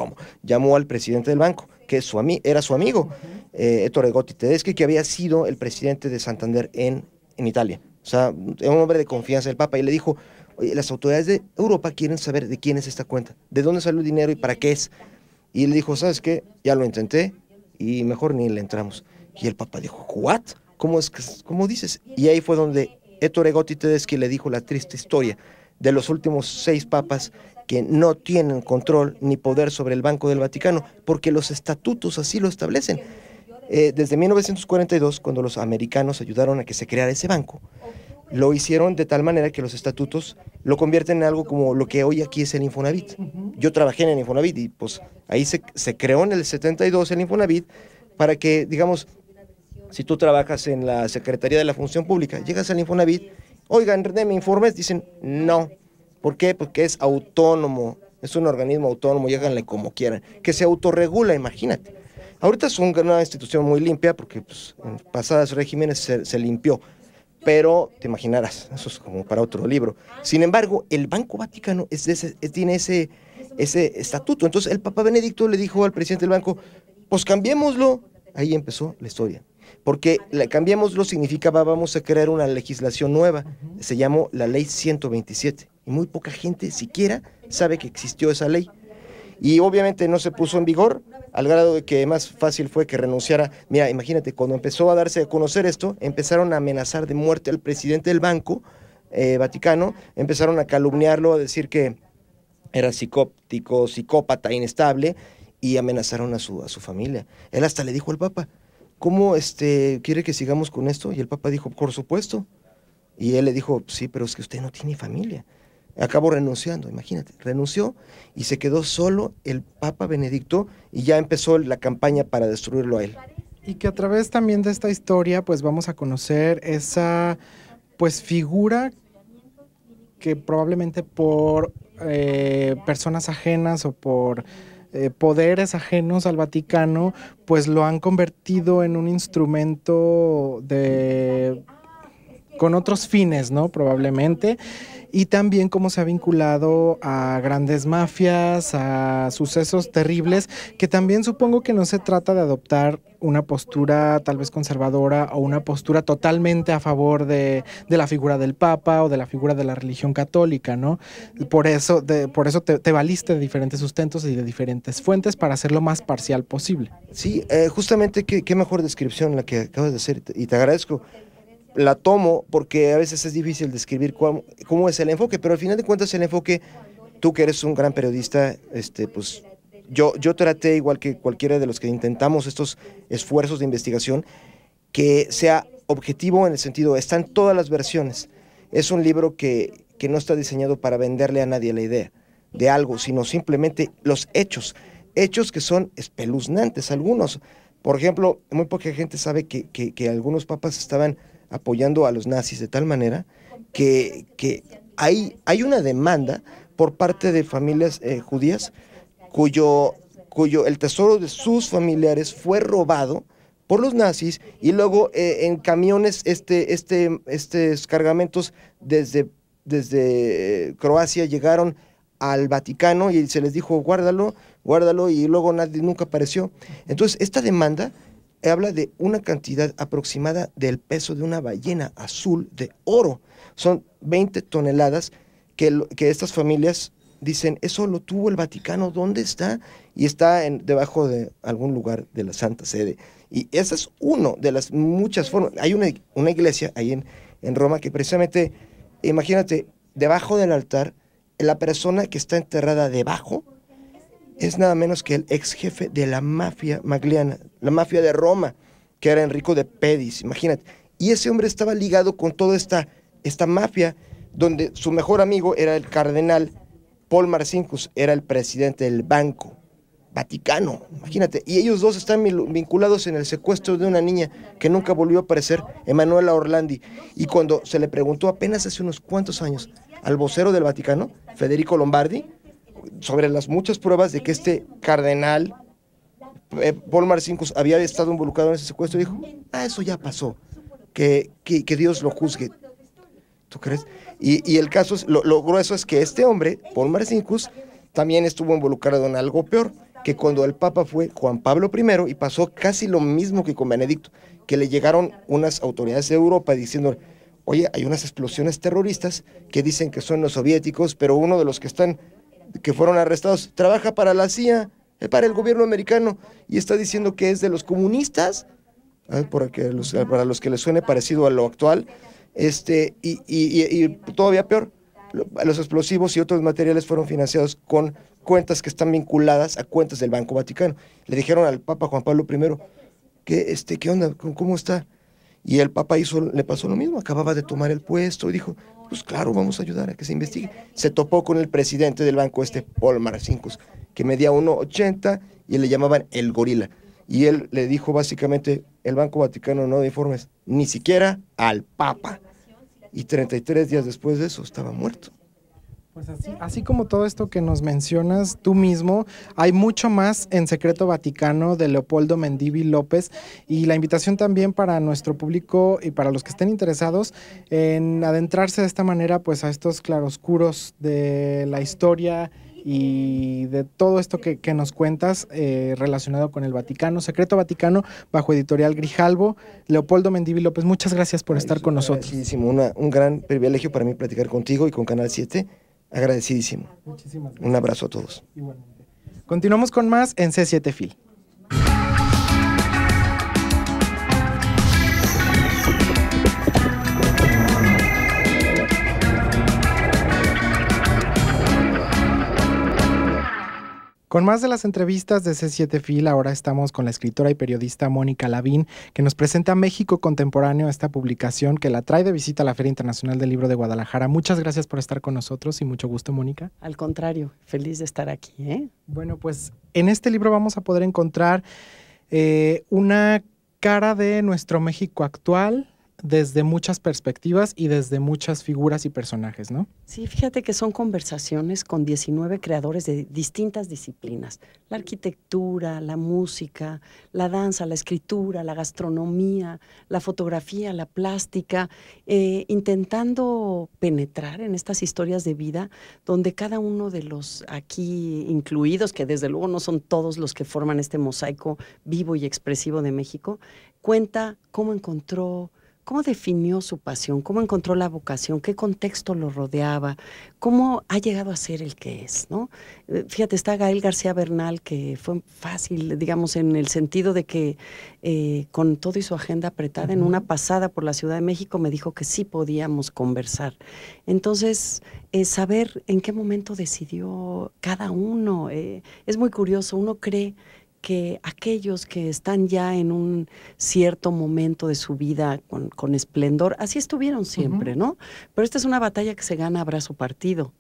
Llamó al presidente del banco, que era su amigo, Ettore Gotti Tedeschi, que había sido el presidente de Santander en Italia. O sea, era un hombre de confianza del Papa, y le dijo, oye, las autoridades de Europa quieren saber de quién es esta cuenta, de dónde salió el dinero y para qué es. Y él dijo, ¿sabes qué? Ya lo intenté y mejor ni le entramos. Y el Papa dijo, ¿what? ¿Cómo dices? Y ahí fue donde Ettore Gotti Tedeschi le dijo la triste historia de los últimos 6 papas que no tienen control ni poder sobre el Banco del Vaticano, porque los estatutos así lo establecen. Desde 1942, cuando los americanos ayudaron a que se creara ese banco, lo hicieron de tal manera que los estatutos lo convierten en algo como lo que hoy aquí es el Infonavit. Yo trabajé en el Infonavit y pues ahí se creó en el 72 el Infonavit para que, digamos, si tú trabajas en la Secretaría de la Función Pública, llegas al Infonavit, oigan, denme informes, dicen no. ¿Por qué? Porque es autónomo, es un organismo autónomo, y háganle como quieran, que se autorregula, imagínate. Ahorita es una institución muy limpia porque pues, en pasados regímenes se limpió, pero te imaginarás, eso es como para otro libro. Sin embargo, el Banco Vaticano tiene ese estatuto. Entonces el Papa Benedicto le dijo al presidente del banco, pues cambiémoslo. Ahí empezó la historia. Porque cambiémoslo significaba vamos a crear una legislación nueva. Se llamó la Ley 127. Y muy poca gente siquiera sabe que existió esa ley. Y obviamente no se puso en vigor, al grado de que más fácil fue que renunciara. Mira, imagínate, cuando empezó a darse a conocer esto, empezaron a amenazar de muerte al presidente del Banco Vaticano, empezaron a calumniarlo, a decir que era psicóptico, psicópata, inestable, y amenazaron a su familia. Él hasta le dijo al Papa, ¿cómo quiere que sigamos con esto? Y el Papa dijo, por supuesto. Y él le dijo, sí, pero es que usted no tiene familia. Acabó renunciando, imagínate, renunció y se quedó solo el Papa Benedicto, y ya empezó la campaña para destruirlo a él. Y que a través también de esta historia pues vamos a conocer esa pues figura que probablemente por personas ajenas o por poderes ajenos al Vaticano pues lo han convertido en un instrumento con otros fines, ¿no? Probablemente. Y también cómo se ha vinculado a grandes mafias, a sucesos terribles, que también supongo que no se trata de adoptar una postura tal vez conservadora o una postura totalmente a favor de la figura del Papa o de la figura de la religión católica, ¿no? Por eso te valiste de diferentes sustentos y de diferentes fuentes para hacer lo más parcial posible. Sí, justamente qué mejor descripción la que acabas de hacer, y te agradezco. La tomo porque a veces es difícil describir cómo es el enfoque, pero al final de cuentas el enfoque, tú que eres un gran periodista, pues yo traté, igual que cualquiera de los que intentamos estos esfuerzos de investigación, que sea objetivo en el sentido, están todas las versiones. Es un libro que no está diseñado para venderle a nadie la idea de algo, sino simplemente los hechos que son espeluznantes algunos. Por ejemplo, muy poca gente sabe que algunos papas estaban apoyando a los nazis de tal manera que hay una demanda por parte de familias judías cuyo el tesoro de sus familiares fue robado por los nazis y luego en camiones estos cargamentos desde Croacia llegaron al Vaticano y se les dijo guárdalo y luego nadie nunca apareció. Entonces esta demanda habla de una cantidad aproximada del peso de una ballena azul de oro. Son 20 toneladas que estas familias dicen, eso lo tuvo el Vaticano, ¿dónde está? Y está debajo de algún lugar de la Santa Sede. Y esa es una de las muchas formas. Hay una iglesia ahí en Roma que precisamente, imagínate, debajo del altar, la persona que está enterrada debajo es nada menos que el ex jefe de la mafia magliana, la mafia de Roma, que era Enrico de Pedis, imagínate. Y ese hombre estaba ligado con toda esta mafia, donde su mejor amigo era el cardenal Paul Marcinkus, era el presidente del Banco Vaticano, imagínate. Y ellos dos están vinculados en el secuestro de una niña que nunca volvió a aparecer, Emanuela Orlandi. Y cuando se le preguntó apenas hace unos cuantos años al vocero del Vaticano, Federico Lombardi, sobre las muchas pruebas de que este cardenal Paul Marcinkus había estado involucrado en ese secuestro, dijo, eso ya pasó, que Dios lo juzgue. ¿Tú crees? Y el caso, lo grueso es que este hombre, Paul Marcinkus, también estuvo involucrado en algo peor, que cuando el Papa fue Juan Pablo I, y pasó casi lo mismo que con Benedicto, que le llegaron unas autoridades de Europa diciendo, oye, hay unas explosiones terroristas que dicen que son los soviéticos, pero uno de los que fueron arrestados trabaja para la CIA, para el gobierno americano, y está diciendo que es de los comunistas, para los que les suene parecido a lo actual, y todavía peor, los explosivos y otros materiales fueron financiados con cuentas que están vinculadas a cuentas del Banco Vaticano. Le dijeron al Papa Juan Pablo I, ¿qué onda? ¿Cómo está? Y el Papa le pasó lo mismo, acababa de tomar el puesto y dijo, pues claro, vamos a ayudar a que se investigue. Se topó con el presidente del banco, Paul Marcinkus, que medía 1,80 y le llamaban el gorila. Y él le dijo básicamente, el Banco Vaticano no da informes, ni siquiera al Papa. Y 33 días después de eso estaba muerto. Pues así como todo esto que nos mencionas tú mismo, hay mucho más en Secreto Vaticano de Leopoldo Mendívil López, y la invitación también para nuestro público y para los que estén interesados en adentrarse de esta manera pues a estos claroscuros de la historia y de todo esto que nos cuentas relacionado con el Vaticano, Secreto Vaticano, bajo editorial Grijalbo. Leopoldo Mendívil López, muchas gracias por estar con nosotros. Un gran privilegio para mí platicar contigo y con Canal 7. Agradecidísimo. Muchísimas gracias. Un abrazo a todos. Igualmente. Continuamos con más en C7 Fil. Con más de las entrevistas de C7 Fil, ahora estamos con la escritora y periodista Mónica Lavín, que nos presenta México Contemporáneo, esta publicación que la trae de visita a la Feria Internacional del Libro de Guadalajara. Muchas gracias por estar con nosotros y mucho gusto, Mónica. Al contrario, feliz de estar aquí, ¿eh? Bueno, pues en este libro vamos a poder encontrar una cara de nuestro México actual, desde muchas perspectivas y desde muchas figuras y personajes, ¿no? Sí, fíjate que son conversaciones con 19 creadores de distintas disciplinas. La arquitectura, la música, la danza, la escritura, la gastronomía, la fotografía, la plástica, intentando penetrar en estas historias de vida donde cada uno de los aquí incluidos, que desde luego no son todos los que forman este mosaico vivo y expresivo de México, cuenta cómo encontró, cómo definió su pasión, cómo encontró la vocación, qué contexto lo rodeaba, cómo ha llegado a ser el que es, ¿no? Fíjate, está Gael García Bernal, que fue fácil, digamos, en el sentido de que con todo y su agenda apretada, en una pasada por la Ciudad de México me dijo que sí podíamos conversar. Entonces, saber en qué momento decidió cada uno, es muy curioso, uno cree que aquellos que están ya en un cierto momento de su vida con esplendor, así estuvieron siempre, ¿no? Pero esta es una batalla que se gana a brazo partido.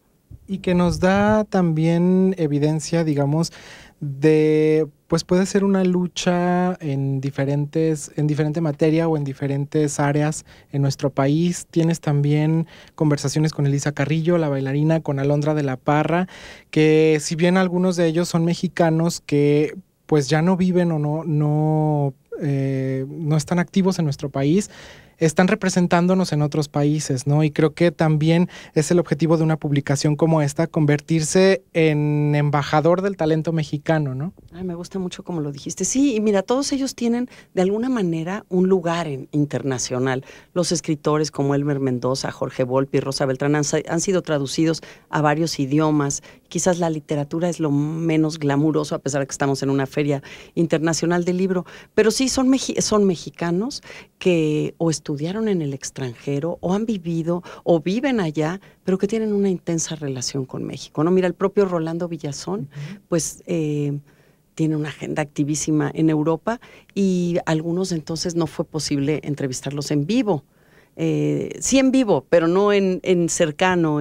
Y que nos da también evidencia, digamos, de, pues puede ser una lucha en diferente materia o en diferentes áreas en nuestro país. Tienes también conversaciones con Elisa Carrillo, la bailarina, con Alondra de la Parra, que si bien algunos de ellos son mexicanos que pues ya no viven o no están activos en nuestro país, están representándonos en otros países, ¿no? Y creo que también es el objetivo de una publicación como esta, convertirse en embajador del talento mexicano, ¿no? Ay, me gusta mucho como lo dijiste. Sí, y mira, todos ellos tienen de alguna manera un lugar internacional. Los escritores como Elmer Mendoza, Jorge Volpi, Rosa Beltrán han sido traducidos a varios idiomas. Quizás la literatura es lo menos glamuroso, a pesar de que estamos en una feria internacional del libro, pero sí son mexicanos que o estudiaron en el extranjero o han vivido o viven allá, pero que tienen una intensa relación con México, ¿no? Mira, el propio Rolando Villazón, pues tiene una agenda activísima en Europa y algunos entonces no fue posible entrevistarlos en vivo. Sí en vivo, pero no en cercano,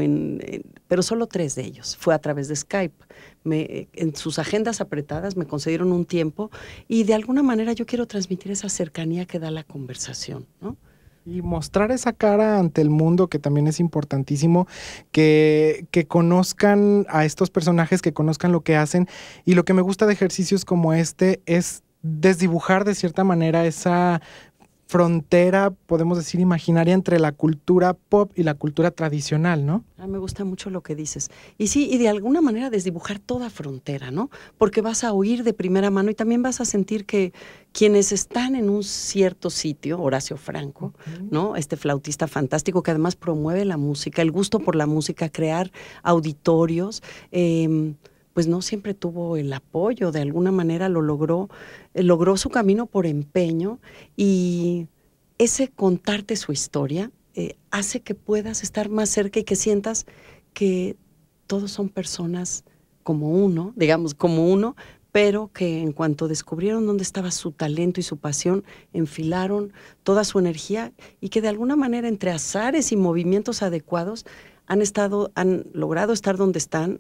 pero solo 3 de ellos. Fue a través de Skype. En sus agendas apretadas me concedieron un tiempo y de alguna manera yo quiero transmitir esa cercanía que da la conversación, ¿no? Y mostrar esa cara ante el mundo, que también es importantísimo, que conozcan a estos personajes, que conozcan lo que hacen. Y lo que me gusta de ejercicios como este es desdibujar de cierta manera esa frontera, podemos decir, imaginaria entre la cultura pop y la cultura tradicional, ¿no? Me gusta mucho lo que dices. Y sí, y de alguna manera desdibujar toda frontera, ¿no? Porque vas a oír de primera mano y también vas a sentir que quienes están en un cierto sitio, Horacio Franco, ¿no? Este flautista fantástico que además promueve la música, el gusto por la música, crear auditorios, pues no siempre tuvo el apoyo, de alguna manera lo logró su camino por empeño y ese contarte su historia hace que puedas estar más cerca y que sientas que todos son personas como uno, digamos como uno, pero que en cuanto descubrieron dónde estaba su talento y su pasión, enfilaron toda su energía y que de alguna manera entre azares y movimientos adecuados han logrado estar donde están,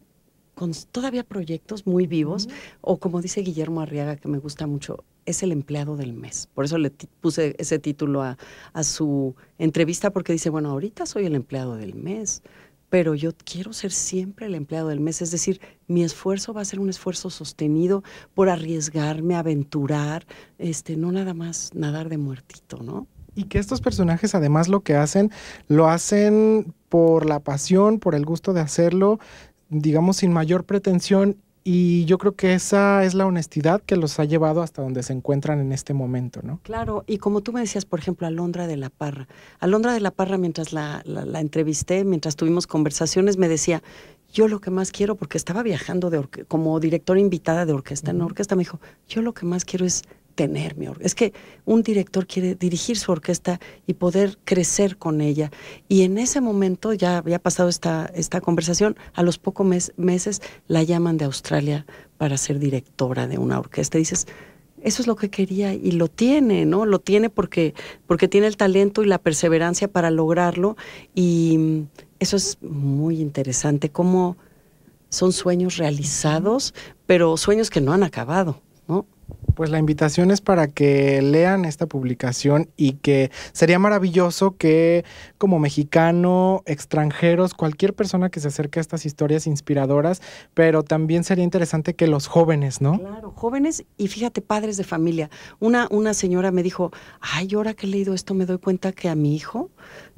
con todavía proyectos muy vivos, o como dice Guillermo Arriaga, que me gusta mucho, es el empleado del mes. Por eso le puse ese título a su entrevista, porque dice, bueno, ahorita soy el empleado del mes, pero yo quiero ser siempre el empleado del mes, es decir, mi esfuerzo va a ser un esfuerzo sostenido por arriesgarme, aventurar, no nada más nadar de muertito, ¿no? Y que estos personajes además lo hacen por la pasión, por el gusto de hacerlo, digamos, sin mayor pretensión, y yo creo que esa es la honestidad que los ha llevado hasta donde se encuentran en este momento, ¿no? Claro, y como tú me decías, por ejemplo, Alondra de la Parra, mientras la entrevisté, mientras tuvimos conversaciones, me decía, yo lo que más quiero, porque estaba viajando como directora invitada de orquesta en orquesta, me dijo, yo lo que más quiero es tener mi orquesta. Es que un director quiere dirigir su orquesta y poder crecer con ella. Y en ese momento, ya había pasado esta conversación, a los pocos meses la llaman de Australia para ser directora de una orquesta. Y dices, eso es lo que quería y lo tiene, ¿no? Lo tiene porque tiene el talento y la perseverancia para lograrlo. Y eso es muy interesante, cómo son sueños realizados, pero sueños que no han acabado, ¿no? Pues la invitación es para que lean esta publicación y que sería maravilloso que como mexicano, extranjeros, cualquier persona que se acerque a estas historias inspiradoras, pero también sería interesante que los jóvenes, ¿no? Claro, jóvenes y fíjate, padres de familia. Una señora me dijo, ay, ahora que he leído esto me doy cuenta que a mi hijo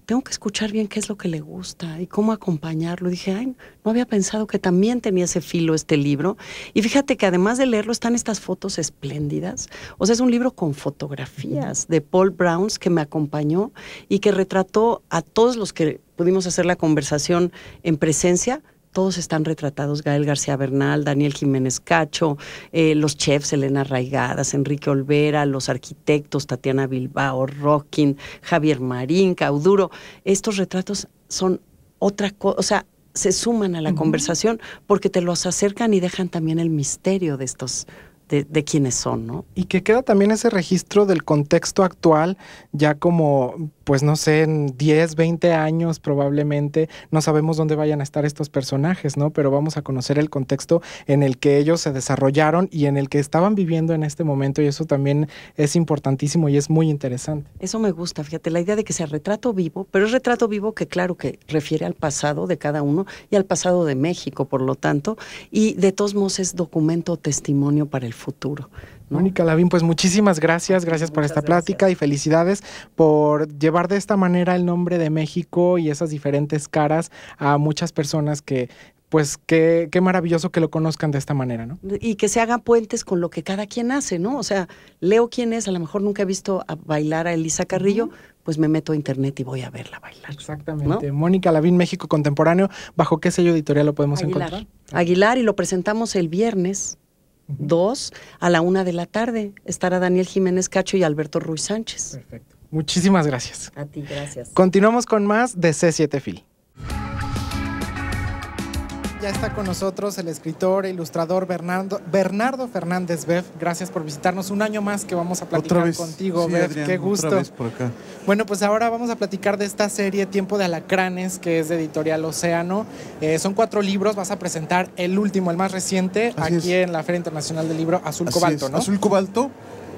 tengo que escuchar bien qué es lo que le gusta y cómo acompañarlo. Y dije, ay, no había pensado que también tenía ese filo este libro. Y fíjate que además de leerlo están estas fotos espléndidas. O sea, es un libro con fotografías de Paul Browns que me acompañó y que retrató a todos los que pudimos hacer la conversación en presencia. Todos están retratados: Gael García Bernal, Daniel Jiménez Cacho, los chefs Elena Raigadas, Enrique Olvera, los arquitectos Tatiana Bilbao, Rockin, Javier Marín, Cauduro. Estos retratos son otra cosa, o sea, se suman a la conversación porque te los acercan y dejan también el misterio de estos, de quiénes son, ¿no? Y que queda también ese registro del contexto actual, ya como, pues no sé, en 10, 20 años probablemente, no sabemos dónde vayan a estar estos personajes, ¿no? Pero vamos a conocer el contexto en el que ellos se desarrollaron y en el que estaban viviendo en este momento, y eso también es importantísimo y es muy interesante. Eso me gusta, fíjate, la idea de que sea retrato vivo, pero es retrato vivo que claro que refiere al pasado de cada uno y al pasado de México, por lo tanto, y de todos modos es documento o testimonio para el futuro, ¿no? Mónica Lavín, pues muchísimas gracias por esta plática y felicidades por llevar de esta manera el nombre de México y esas diferentes caras a muchas personas que, pues qué maravilloso que lo conozcan de esta manera, ¿no? Y que se hagan puentes con lo que cada quien hace, ¿no? O sea, leo quién es, a lo mejor nunca he visto a bailar a Elisa Carrillo, pues me meto a internet y voy a verla bailar. Exactamente. ¿No? Mónica Lavín, México Contemporáneo, ¿bajo qué sello editorial lo podemos encontrar? Aguilar, y lo presentamos el viernes 2 a la 1 de la tarde. Estará Daniel Jiménez Cacho y Alberto Ruiz Sánchez. Perfecto. Muchísimas gracias. A ti, gracias. Continuamos con más de C7 Fil. Ya está con nosotros el escritor e ilustrador Bernardo Fernández Beff. Gracias por visitarnos un año más que vamos a platicar contigo, sí, Beff. Adrián, qué gusto. otra vez por acá. Bueno, pues ahora vamos a platicar de esta serie Tiempo de Alacranes, que es de Editorial Océano. Son 4 libros, vas a presentar el último, el más reciente, Así aquí en la Feria Internacional del Libro, Azul Cobalto, ¿no? Azul Cobalto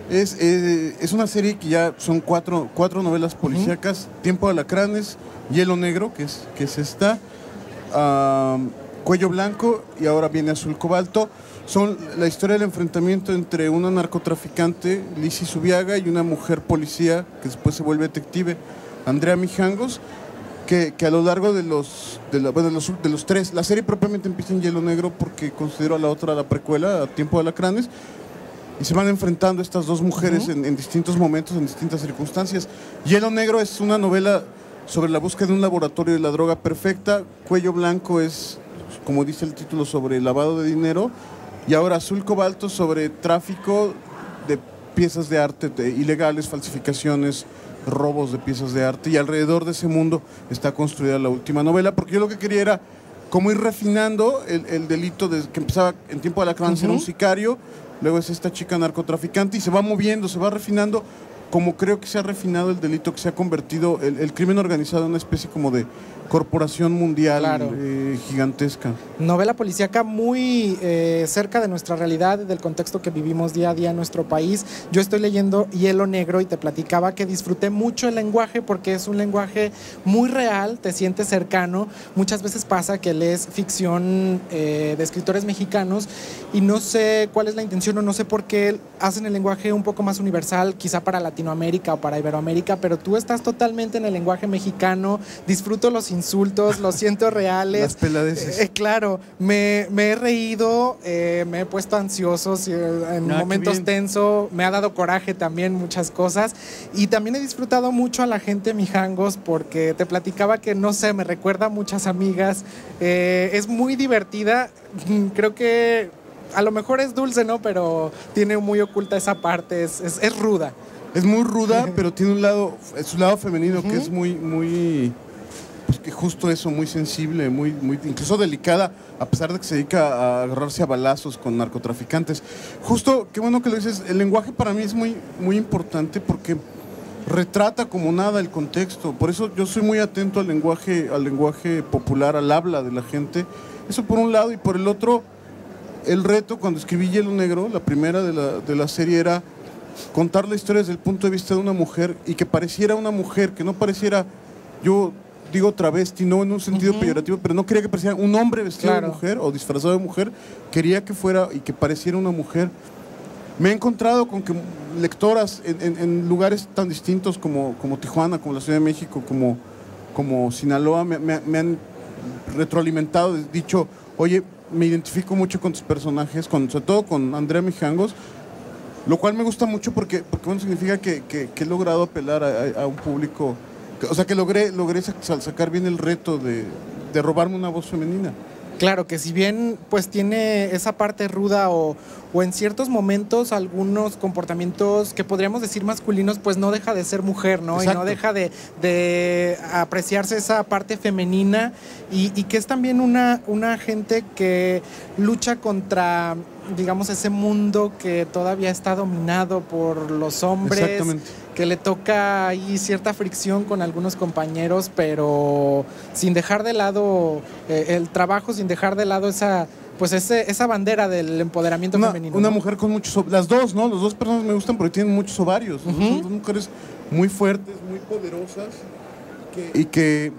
es una serie que ya son cuatro novelas policíacas: Tiempo de Alacranes, Hielo Negro, que es esta, Cuello Blanco, y ahora viene Azul Cobalto. Son la historia del enfrentamiento entre una narcotraficante, Lizzy Zubiaga, y una mujer policía que después se vuelve detective, Andrea Mijangos, que a lo largo de los 3, la serie propiamente empieza en Hielo Negro porque considero a la otra la precuela, a Tiempo de Alacranes, y se van enfrentando estas dos mujeres en distintos momentos, en distintas circunstancias. Hielo Negro es una novela sobre la búsqueda de un laboratorio de la droga perfecta. Cuello Blanco es, como dice el título, sobre lavado de dinero, y ahora Azul Cobalto sobre tráfico de piezas de arte ilegales, falsificaciones, robos de piezas de arte, y alrededor de ese mundo está construida la última novela, porque yo lo que quería era como ir refinando el delito que empezaba en Tiempo de Alacranes, era un sicario, luego es esta chica narcotraficante, y se va moviendo, se va refinando, como creo que se ha refinado el delito, que se ha convertido el crimen organizado en una especie como de corporación mundial, claro, gigantesca. Novela policíaca muy cerca de nuestra realidad y del contexto que vivimos día a día en nuestro país. Yo estoy leyendo Hielo Negro y te platicaba que disfruté mucho el lenguaje porque es un lenguaje muy real, te sientes cercano. Muchas veces pasa que lees ficción de escritores mexicanos y no sé cuál es la intención o no sé por qué hacen el lenguaje un poco más universal, quizá para Latinoamérica o para Iberoamérica, pero tú estás totalmente en el lenguaje mexicano. Disfruto los insultos, los siento reales. Las peladeces. Claro, me he reído, me he puesto ansioso en momentos tensos, me ha dado coraje también muchas cosas, y también he disfrutado mucho a la gente Mijangos porque te platicaba que, no sé, me recuerda a muchas amigas, es muy divertida, creo que a lo mejor es dulce, ¿no? Pero tiene muy oculta esa parte, es ruda. Es muy ruda, pero tiene su lado femenino que es muy pues que justo eso, muy sensible, muy incluso delicada, a pesar de que se dedica a agarrarse a balazos con narcotraficantes. Justo, qué bueno que lo dices, el lenguaje para mí es muy importante porque retrata como nada el contexto. Por eso yo soy muy atento al lenguaje popular, al habla de la gente. Eso por un lado, y por el otro, el reto cuando escribí Hielo Negro, la primera de la serie, era contar la historia desde el punto de vista de una mujer, y que pareciera una mujer, que no pareciera, yo digo travesti, no en un sentido peyorativo, pero no quería que pareciera un hombre vestido de mujer o disfrazado de mujer, quería que fuera y que pareciera una mujer. Me he encontrado con que lectoras en lugares tan distintos como Tijuana, como la Ciudad de México, como como Sinaloa me han retroalimentado, dicho, oye, me identifico mucho con tus personajes, sobre todo con Andrea Mijangos, lo cual me gusta mucho porque bueno, significa que he logrado apelar a un público, o sea, que logré sacar bien el reto de robarme una voz femenina. Claro, que si bien pues tiene esa parte ruda o en ciertos momentos algunos comportamientos que podríamos decir masculinos, pues no deja de ser mujer, ¿no? Exacto. Y no deja de apreciarse esa parte femenina y que es también una gente que lucha contra, digamos, ese mundo que todavía está dominado por los hombres. Exactamente. Que le toca ahí cierta fricción con algunos compañeros, pero sin dejar de lado el trabajo, sin dejar de lado esa bandera del empoderamiento femenino. Una ¿no? mujer con muchos, las dos, ¿no? Las dos personas me gustan porque tienen muchos ovarios, ¿no? Son dos mujeres muy fuertes, muy poderosas y que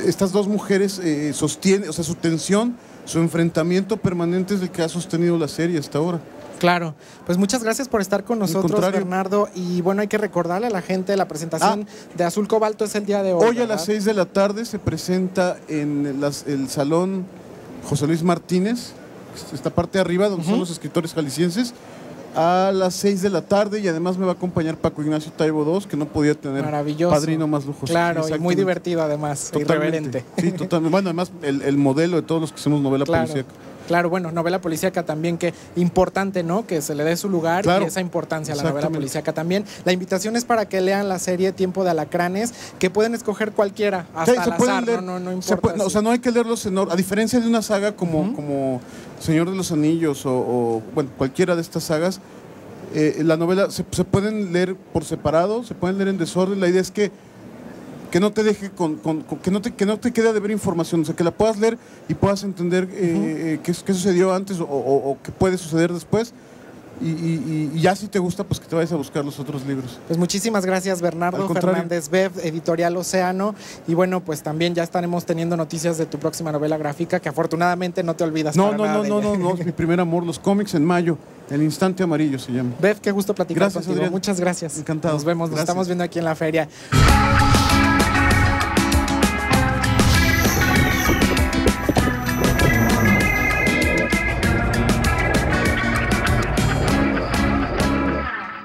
estas dos mujeres sostienen, o sea, su tensión, su enfrentamiento permanente es el que ha sostenido la serie hasta ahora. Claro, pues muchas gracias por estar con nosotros, Bernardo. Y bueno, hay que recordarle a la gente la presentación de Azul Cobalto es el día de hoy. Hoy, ¿verdad? A las 6 de la tarde se presenta en el Salón José Luis Martínez, esta parte de arriba donde son los escritores jaliscienses, a las 6 de la tarde, y además me va a acompañar Paco Ignacio Taibo II, que no podía tener padrino más lujoso. Claro, y muy divertido además, irreverente. Sí, totalmente. Bueno, además el modelo de todos los que hacemos novela policíaca. Claro, bueno, novela policíaca también, que importante, ¿no? Que se le dé su lugar y esa importancia a la novela policíaca también. La invitación es para que lean la serie Tiempo de Alacranes, que pueden escoger cualquiera, hasta al azar, no importa. O sea, no hay que leerlos a diferencia de una saga como Señor de los Anillos o bueno, cualquiera de estas sagas, la novela se pueden leer por separado, se pueden leer en desorden. La idea es que no te deje que no te quede de ver información, o sea, que la puedas leer y puedas entender qué sucedió antes o qué puede suceder después. Y ya si te gusta, pues que te vayas a buscar los otros libros. Pues muchísimas gracias, Bernardo Fernández Bev, Editorial Océano. Y bueno, pues también ya estaremos teniendo noticias de tu próxima novela gráfica, que afortunadamente no te olvidas. No, es mi primer amor, los cómics en mayo. El Instante Amarillo se llama. Bev, qué gusto platicar contigo. Adrián. Muchas gracias. Encantado. Nos vemos, nos estamos viendo aquí en la feria.